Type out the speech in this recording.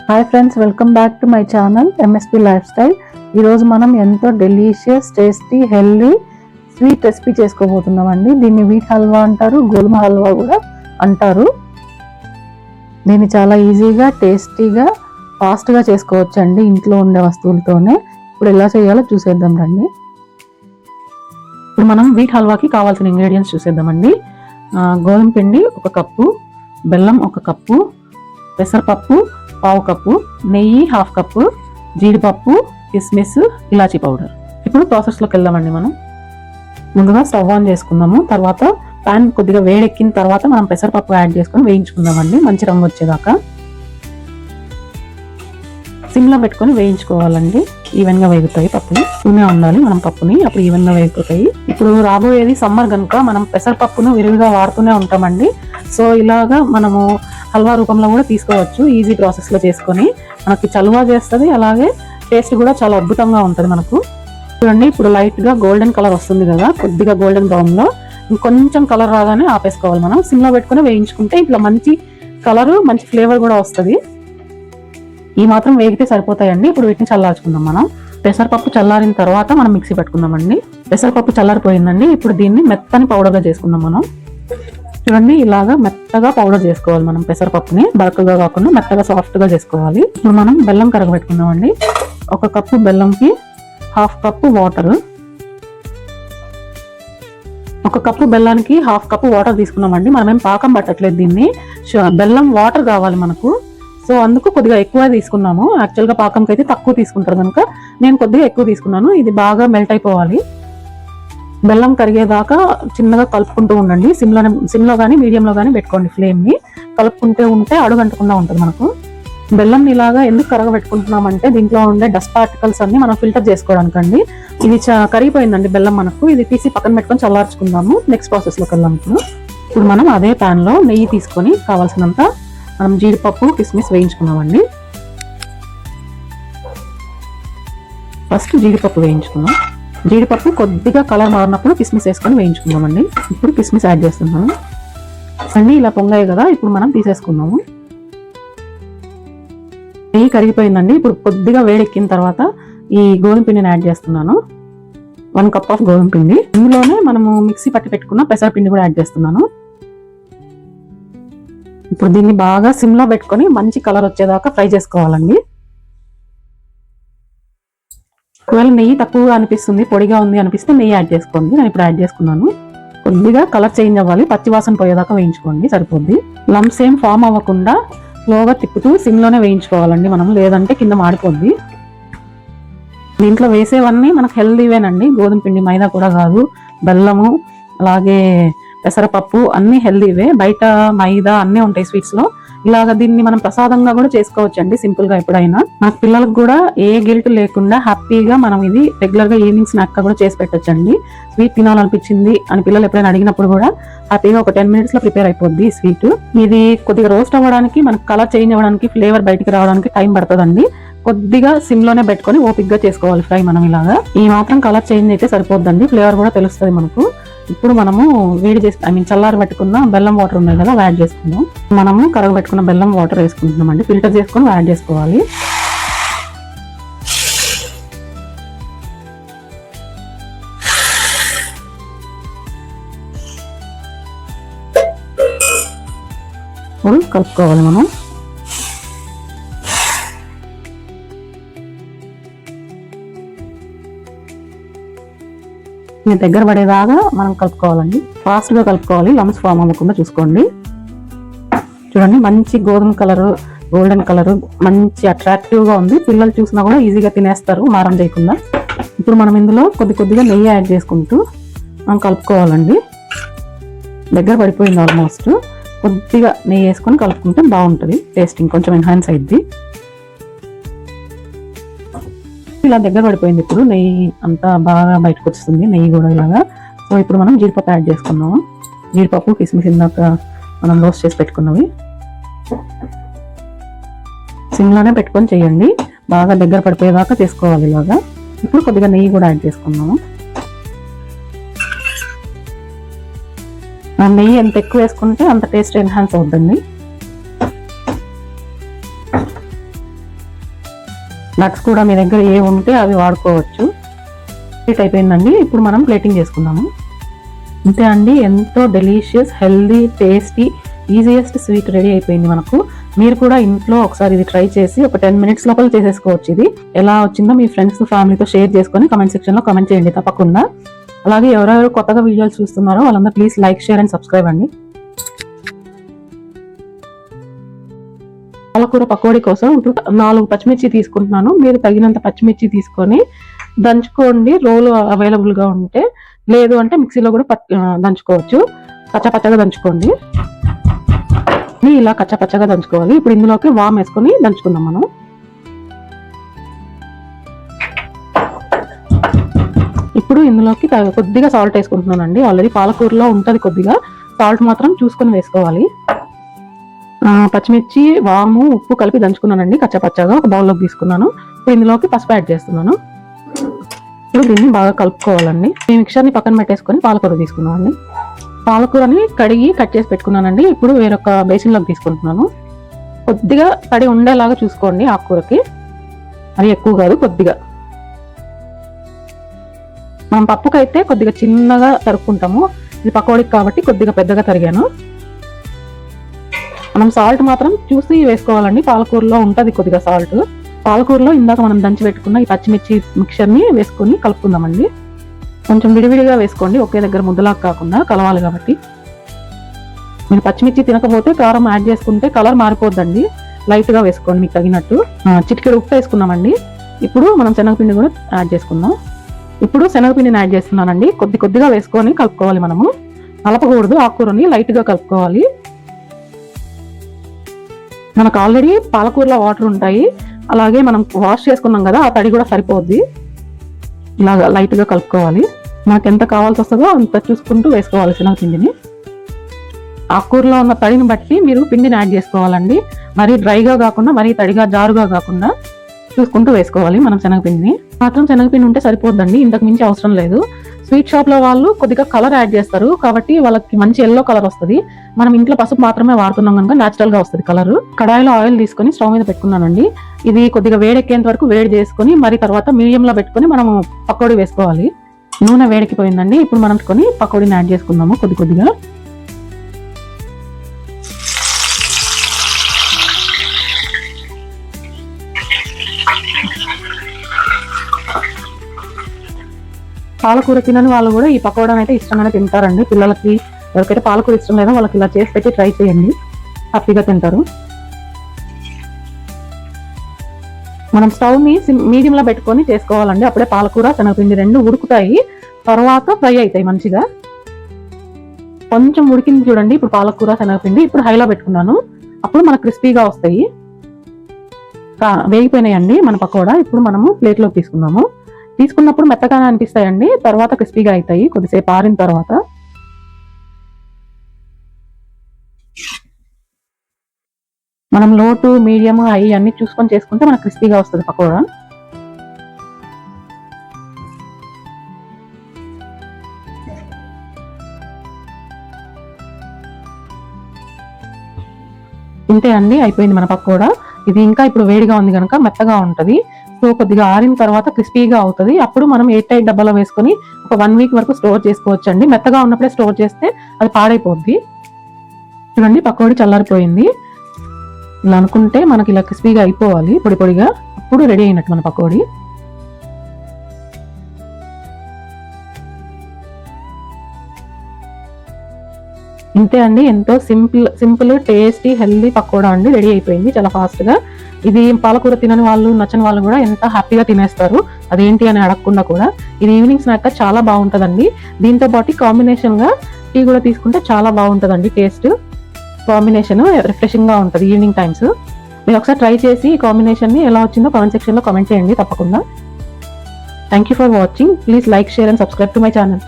Hi friends, welcome back to my channel MSP lifestyle. ఈరోజు మనం ఎంతో delicious, tasty, healthy sweet recipe చేసుకోబోతున్నామండి. దీన్ని వీట్ హల్వా అంటారు, గోధుమ హల్వా కూడా అంటారు. దీన్ని చాలా ఈజీగా, టేస్టీగా, ఫాస్ట్గా చేసుకోవచ్చు అండి ఇంట్లో ఉండే వస్తువులతోనే. ఇప్పుడు ఎలా చేయాలో చూసేద్దాం రండి. ఇప్పుడు మనం వీట్ హల్వాకి కావాల్సిన ఇంగ్రీడియంట్స్ చూసేద్దామండి. గోధుమ పిండి 1 కప్పు, బెల్లం 1 కప్పు, పెసరపప్పు 1/2 కప్పు, నెయ్యి 1/2 కప్పు, జీడిపప్పు, కిస్మిస్, ఇలాచీ పౌడర్. ఇప్పుడు ప్రాసెస్లోకి వెళ్దామండి. మనం ముందుగా స్టవ్ ఆన్ చేసుకుందాము. తర్వాత ప్యాన్ కొద్దిగా వేడెక్కిన తర్వాత మనం పెసరపప్పు యాడ్ చేసుకొని వేయించుకుందామండి మంచి రంగు వచ్చేదాకా. సిమ్లో పెట్టుకొని వేయించుకోవాలండి. ఈవెన్గా వేగుతాయి పప్పులు. తూనే ఉండాలి మనం పప్పుని, అప్పుడు ఈవెన్గా వేగిపోతాయి. ఇప్పుడు రాబోయేది సమ్మర్ కనుక మనం పెసరపప్పును విరివిగా వాడుతూనే ఉంటామండి. సో ఇలాగా మనము హల్వా రూపంలో కూడా తీసుకోవచ్చు. ఈజీ ప్రాసెస్లో చేసుకొని మనకి చలువ చేస్తుంది, అలాగే టేస్ట్ కూడా చాలా అద్భుతంగా ఉంటుంది మనకు. చూడండి, ఇప్పుడు లైట్గా గోల్డెన్ కలర్ వస్తుంది కదా, కొద్దిగా గోల్డెన్ బ్రౌన్లో. ఇంకొంచెం కలర్ రాగానే ఆపేసుకోవాలి. మనం సిమ్లో పెట్టుకుని వేయించుకుంటే ఇట్లా మంచి కలరు, మంచి ఫ్లేవర్ కూడా వస్తుంది. ఈ మాత్రం వేగితే సరిపోతాయండి. ఇప్పుడు వీటిని చల్లార్చుకుందాం మనం. పెసరపప్పు చల్లారిన తర్వాత మనం మిక్సీ పెట్టుకుందామండి. పెసరపప్పు చల్లారిపోయిందండి. ఇప్పుడు దీన్ని మెత్తని పౌడర్గా చేసుకుందాం మనం. చూడండి, ఇలాగా మెత్తగా పౌడర్ చేసుకోవాలి మనం పెసరపప్పుని. బరకగా కాకుండా మెత్తగా సాఫ్ట్గా చేసుకోవాలి. ఇప్పుడు మనం బెల్లం కరగబెట్టుకుందామండి. 1 కప్పు బెల్లంకి 1/2 కప్పు వాటర్. 1 కప్పు బెల్లానికి 1/2 కప్పు వాటర్ తీసుకున్నామండి. మనం ఏం పాకం పట్టట్లేదు దీన్ని. బెల్లం వాటర్ కావాలి మనకు. సో అందుకు కొద్దిగా ఎక్కువ తీసుకున్నాము. యాక్చువల్గా పాకంకి అయితే తక్కువ తీసుకుంటారు కనుక నేను కొద్దిగా ఎక్కువ తీసుకున్నాను. ఇది బాగా మెల్ట్ అయిపోవాలి. బెల్లం కరిగేదాకా చిన్నగా కలుపుకుంటూ ఉండండి. సిమ్లో కానీ మీడియంలో కానీ పెట్టుకోండి ఫ్లేమ్ని. కలుపుకుంటూ ఉంటే అడుగంటకుండా ఉంటుంది మనకు. బెల్లం ఇలాగా ఎందుకు కరగబెట్టుకుంటున్నామంటే దీంట్లో ఉండే డస్ట్ పార్టికల్స్ అన్ని మనం ఫిల్టర్ చేసుకోవడానికి అండి. ఇది కరిగిపోయిందండి బెల్లం మనకు. ఇది తీసి పక్కన పెట్టుకొని చల్లార్చుకుందాము. నెక్స్ట్ ప్రాసెస్లోకి వెళ్దాం. ఇప్పుడు మనం అదే ప్యాన్లో నెయ్యి తీసుకొని కావాల్సినంత మనం జీడిపప్పు, కిస్మిస్ వేయించుకున్నామండి. ఫస్ట్ జీడిపప్పు వేయించుకున్నాం. జీడిపప్పు కొద్దిగా కలర్ మారినప్పుడు కిస్మిస్ వేసుకొని వేయించుకుందామండి. ఇప్పుడు కిస్మిస్ యాడ్ చేస్తున్నాము అండి. ఇలా పొంగాయి కదా, ఇప్పుడు మనం తీసేసుకుందాము. నెయ్యి కరిగిపోయిందండి. ఇప్పుడు కొద్దిగా వేడెక్కిన తర్వాత ఈ గోధుమ పిండిని యాడ్ చేస్తున్నాను. 1 కప్ ఆఫ్ గోధుమ పిండి. ఇందులోనే మనము మిక్సీ పట్టి పెట్టుకున్న పెసరపిండి కూడా యాడ్ చేస్తున్నాను. ఇప్పుడు దీన్ని బాగా సిమ్లో పెట్టుకొని మంచి కలర్ వచ్చేదాకా ఫ్రై చేసుకోవాలండి. ఒకవేళ నెయ్యి తక్కువగా అనిపిస్తుంది, పొడిగా ఉంది అనిపిస్తే నెయ్యి యాడ్ చేసుకోండి. నేను ఇప్పుడు యాడ్ చేసుకున్నాను. కొద్దిగా కలర్ చేంజ్ అవ్వాలి, పచ్చివాసన పోయేదాకా వేయించుకోండి, సరిపోద్ది. లంప్స్ ఏం ఫామ్ అవ్వకుండా స్లోగా తిప్పుతూ సిమ్లోనే వేయించుకోవాలండి మనం, లేదంటే కింద మాడిపోద్ది. దీంట్లో వేసేవన్నీ మనకు హెల్దీవేనండి. గోధుమ పిండి, మైదా కూడా కాదు. బెల్లము, అలాగే పెసరపప్పు అన్ని హెల్దీవే. బయట మైదా అన్నీ ఉంటాయి స్వీట్స్లో. ఇలాగ దీన్ని మనం ప్రసాదంగా కూడా చేసుకోవచ్చు అండి, సింపుల్ గా. ఎప్పుడైనా మన పిల్లలకు కూడా ఏ గిల్ట్ లేకుండా హ్యాపీగా మనం ఇది రెగ్యులర్ గా ఈవినింగ్ స్నాక్ గా కూడా చేసి పెట్టొచ్చండి. స్వీట్ తినాలనిపించింది అని పిల్లలు ఎప్పుడైనా అడిగినప్పుడు కూడా హ్యాపీగా ఒక 10 minutes లో ప్రిపేర్ అయిపోద్ది ఈ స్వీట్. ఇది కొద్దిగా రోస్ట్ అవ్వడానికి, మనకు కలర్ చేంజ్ అవ్వడానికి, ఫ్లేవర్ బయటికి రావడానికి టైం పడుతుందండి. కొద్దిగా సిమ్ లోనే పెట్టుకొని ఓపిక్ గా చేసుకోవాలి ఫ్రై. మనం ఇలాగా ఈ మాత్రం కలర్ చేంజ్ అయితే సరిపోద్దండి, ఫ్లేవర్ కూడా తెలుస్తుంది మనకు. ఇప్పుడు మనము వేడి చేసి చల్లారి పెట్టుకున్న బెల్లం వాటర్ ఉన్నాయి కదా, యాడ్ చేసుకుందాం. మనము కరగబెట్టుకున్న బెల్లం వాటర్ వేసుకుంటున్నాం అండి. ఫిల్టర్ చేసుకొని యాడ్ చేసుకోవాలి. ఇప్పుడు కలుపుకోవాలి మనం. మీ దగ్గర పడేదాకా మనం కలుపుకోవాలండి. ఫాస్ట్గా కలుపుకోవాలి, లంప్స్ ఫామ్ అవ్వకుండా చూసుకోండి. చూడండి, మంచి గోధుమ కలరు, గోల్డెన్ కలరు, మంచి అట్రాక్టివ్గా ఉంది. పిల్లలు చూసినా కూడా ఈజీగా తినేస్తారు మారం చేయకుండా. ఇప్పుడు మనం ఇందులో కొద్దిగా నెయ్యి యాడ్ చేసుకుంటూ మనం కలుపుకోవాలండి. దగ్గర పడిపోయింది ఆల్మోస్ట్. కొద్దిగా నెయ్యి వేసుకొని కలుపుకుంటే బాగుంటుంది, టేస్టింగ్ కొంచెం ఎన్హాన్స్ అయింది. ఇలా దగ్గర పడిపోయింది. ఇప్పుడు నెయ్యి అంతా బాగా బయటకు వస్తుంది, నెయ్యి కూడా ఇలాగా. సో ఇప్పుడు మనం జీడిపప్పు యాడ్ చేసుకున్నాము. జీడిపప్పు, కిస్మిస్ ఇందాక మనం రోస్ట్ చేసి పెట్టుకున్నవి సిమ్లోనే పెట్టుకొని చేయండి. బాగా దగ్గర పడిపోయేదాకా చేసుకోవాలి ఇలాగా. ఇప్పుడు కొద్దిగా నెయ్యి కూడా యాడ్ చేసుకున్నాము. నెయ్యి ఎంత ఎక్కువ వేసుకుంటే అంత టేస్ట్ ఎన్హాన్స్ అవుతుంది. నట్స్ కూడా మీ దగ్గర ఏ ఉంటే అవి వాడుకోవచ్చు. స్వీట్ అయిపోయిందండి. ఇప్పుడు మనం ప్లేటింగ్ చేసుకుందాము. అంతే అండి, ఎంతో delicious, healthy, tasty, easiest sweet ready అయిపోయింది మనకు. మీరు కూడా ఇంట్లో ఒకసారి ఇది ట్రై చేసి ఒక 10 minutes లోపల చేసేసుకోవచ్చు. ఇది ఎలా వచ్చిందో మీ ఫ్రెండ్స్, ఫ్యామిలీతో షేర్ చేసుకొని కమెంట్ సెక్షన్ లో కమెంట్ చేయండి తప్పకుండా. అలాగే ఎవరెవరు కొత్తగా వీడియోలు చూస్తున్నారో వాళ్ళందరూ please like, share and subscribe అండి. పాలకూర పకోడీ కోసం ఇప్పుడు 4 పచ్చిమిర్చి తీసుకుంటున్నాను. మీరు తగినంత పచ్చిమిర్చి తీసుకొని దంచుకోండి, రోలు అవైలబుల్ గా ఉంటే. లేదు అంటే మిక్సీలో కూడా దంచుకోవచ్చు. కచ్చపచ్చగా దంచుకోండి. ఇలా కచ్చపచ్చగా దంచుకోవాలి. ఇప్పుడు ఇందులోకి వామ్ వేసుకొని దంచుకుందాం మనం. ఇప్పుడు ఇందులోకి కొద్దిగా సాల్ట్ వేసుకుంటున్నానండి. ఆల్రెడీ పాలకూరలో ఉంటది కొద్దిగా, సాల్ట్ మాత్రం చూసుకొని వేసుకోవాలి. పచ్చిమిర్చి, వాము, ఉప్పు కలిపి దంచుకున్నానండి కచ్చపచ్చగా. ఒక బౌల్లోకి తీసుకున్నాను. ఇప్పుడు ఇందులోకి పసుపు యాడ్ చేస్తున్నాను. ఇప్పుడు దీన్ని బాగా కలుపుకోవాలండి. ఈ మిక్చర్ని పక్కన పెట్టేసుకొని పాలకూర తీసుకున్నామండి. పాలకూరని కడిగి కట్ చేసి పెట్టుకున్నానండి. ఇప్పుడు వేరొక బేసిన్లోకి తీసుకుంటున్నాను. కొద్దిగా తడి ఉండేలాగా చూసుకోండి ఆకుకూరకి, అది ఎక్కువ కాదు, కొద్దిగా. మనం పప్పుకైతే కొద్దిగా చిన్నగా తరుక్కుంటాము, ఇది పకోడీకి కాబట్టి కొద్దిగా పెద్దగా తరిగాను. మనం సాల్ట్ మాత్రం చూసి వేసుకోవాలండి. పాలకూరలో ఉంటది కొద్దిగా సాల్ట్. పాలకూరలో ఇందాక మనం దంచి పెట్టుకున్న ఈ పచ్చిమిర్చి మిక్చర్ని వేసుకొని కలుపుకుందామండి. కొంచెం విడివిడిగా వేసుకోండి, ఒకే దగ్గర ముద్దలాగా కాకుండా, కలవాలి కాబట్టి. మీరు పచ్చిమిర్చి తినకపోతే కారం యాడ్ చేసుకుంటే కలర్ మారిపోద్దండి. లైట్ గా వేసుకోండి మీకు తగినట్టు. చిటికెడు ఉప్పు వేసుకున్నామండి. ఇప్పుడు మనం శనగపిండి కూడా యాడ్ చేసుకుందాం. ఇప్పుడు శనగపిండిని యాడ్ చేస్తున్నానండి. కొద్దిగా వేసుకొని కలుపుకోవాలి. మనము కలపకూడదు, ఆకుకూరని లైట్ గా కలుపుకోవాలి. మనకు ఆల్రెడీ పాలకూరలో వాటర్ ఉంటాయి, అలాగే మనం వాష్ చేసుకున్నాం కదా, ఆ తడి కూడా సరిపోద్ది. ఇలాగా లైట్ గా కలుపుకోవాలి. మనకు ఎంత కావాల్సి వస్తుందో అంత చూసుకుంటూ వేసుకోవాలి శనగపిండిని. ఆకుకూరలో ఉన్న తడిని బట్టి మీరు పిండిని యాడ్ చేసుకోవాలండి. మరీ డ్రైగా కాకుండా, మరీ తడిగా జారుగా కాకుండా చూసుకుంటూ వేసుకోవాలి. మనం శనగపిండిని మాత్రం శనగపిండి ఉంటే సరిపోద్దండి, ఇంతకు మించి అవసరం లేదు. స్వీట్ షాప్ లో వాళ్ళు కొద్దిగా కలర్ యాడ్ చేస్తారు కాబట్టి వాళ్ళకి మంచి ఎల్లో కలర్ వస్తుంది. మనం ఇంట్లో పసుపు మాత్రమే వాడుతున్నాం కనుక న్యాచురల్ గా వస్తుంది కలర్. కడాయిలో ఆయిల్ తీసుకొని స్టవ్ మీద పెట్టుకున్నానండి. ఇది కొద్దిగా వేడెక్కేంత వరకు వేడి చేసుకుని మరి తర్వాత మీడియం లో పెట్టుకుని మనం పకోడీ వేసుకోవాలి. నూనె వేడెక్కిపోయిందండి. ఇప్పుడు మనం పకోడీని యాడ్ చేసుకుందాము కొద్దిగా. పాలకూర తినని వాళ్ళు కూడా ఈ పకోడాని అయితే ఇష్టంగానే తింటారండి. పిల్లలకి ఎవరికైతే పాలకూర ఇష్టం లేదో వాళ్ళకి ఇలా చేసి పెట్టి ట్రై చేయండి, హ్యాపీగా తింటారు. మనం స్టవ్ ని మీడియం లో పెట్టుకొని చేసుకోవాలండి. అప్పుడే పాలకూర, శనగపిండి రెండు ఉడుకుతాయి, తర్వాత ఫ్రై అవుతాయి మంచిగా. కొంచెం ఉడికింది చూడండి. ఇప్పుడు పాలకూర, శనగపిండి ఇప్పుడు హైలో పెట్టుకున్నాను. అప్పుడు మనకు క్రిస్పీగా వస్తాయి. వేగిపోయినాయండి మన పకోడా. ఇప్పుడు మనము ప్లేట్లోకి తీసుకుందాము. తీసుకున్నప్పుడు మెత్తగానే అనిపిస్తాయండి, తర్వాత క్రిస్పీగా అవుతాయి కొద్దిసేపు ఆరిన తర్వాత. మనం లో టు మీడియం, హై అన్ని చూసుకొని చేసుకుంటే మనకు క్రిస్పీగా వస్తుంది పకోడా. ఇంతే అండి, అయిపోయింది మన పకోడా. ఇది ఇంకా ఇప్పుడు వేడిగా ఉంది కనుక మెత్తగా ఉంటది. సో కొద్దిగా ఆరిన తర్వాత క్రిస్పీగా అవుతుంది. అప్పుడు మనం ఎయిర్ టైట్ డబ్బాలో వేసుకొని ఒక 1 week వరకు స్టోర్ చేసుకోవచ్చు అండి. మెత్తగా ఉన్నప్పుడే స్టోర్ చేస్తే అది పాడైపోద్ది. చూడండి పకోడీ చల్లారిపోయింది. ఇలా అనుకుంటే మనకి ఇలా క్రిస్పీగా అయిపోవాలి పొడి పొడిగా, అప్పుడు రెడీ అయినట్టు మన పకోడీ. ఇంతే అండి, ఎంతో సింపుల్ టేస్టీ హెల్దీ పకోడా అండి రెడీ అయిపోయింది చాలా ఫాస్ట్ గా. ఇది పాలకూర తినని వాళ్ళు, నచ్చని వాళ్ళు కూడా ఎంత హ్యాపీగా తినేస్తారు, అదేంటి అని అడగకుండా కూడా. ఇది ఈవినింగ్ స్నాక్ గా చాలా బాగుంటదండి. దీంతో పాటు కాంబినేషన్ గా టీ కూడా తీసుకుంటే చాలా బాగుంటదండి. టేస్ట్ కాంబినేషన్ రిఫ్రెషింగ్ గా ఉంటది ఈవినింగ్ టైమ్స్. మీరు ఒకసారి ట్రై చేసి ఈ కాంబినేషన్ ని ఎలా వచ్చిందో కామెంట్ సెక్షన్ లో కామెంట్ చేయండి తప్పకుండా. Thank you for watching. Please like, share and subscribe to my channel.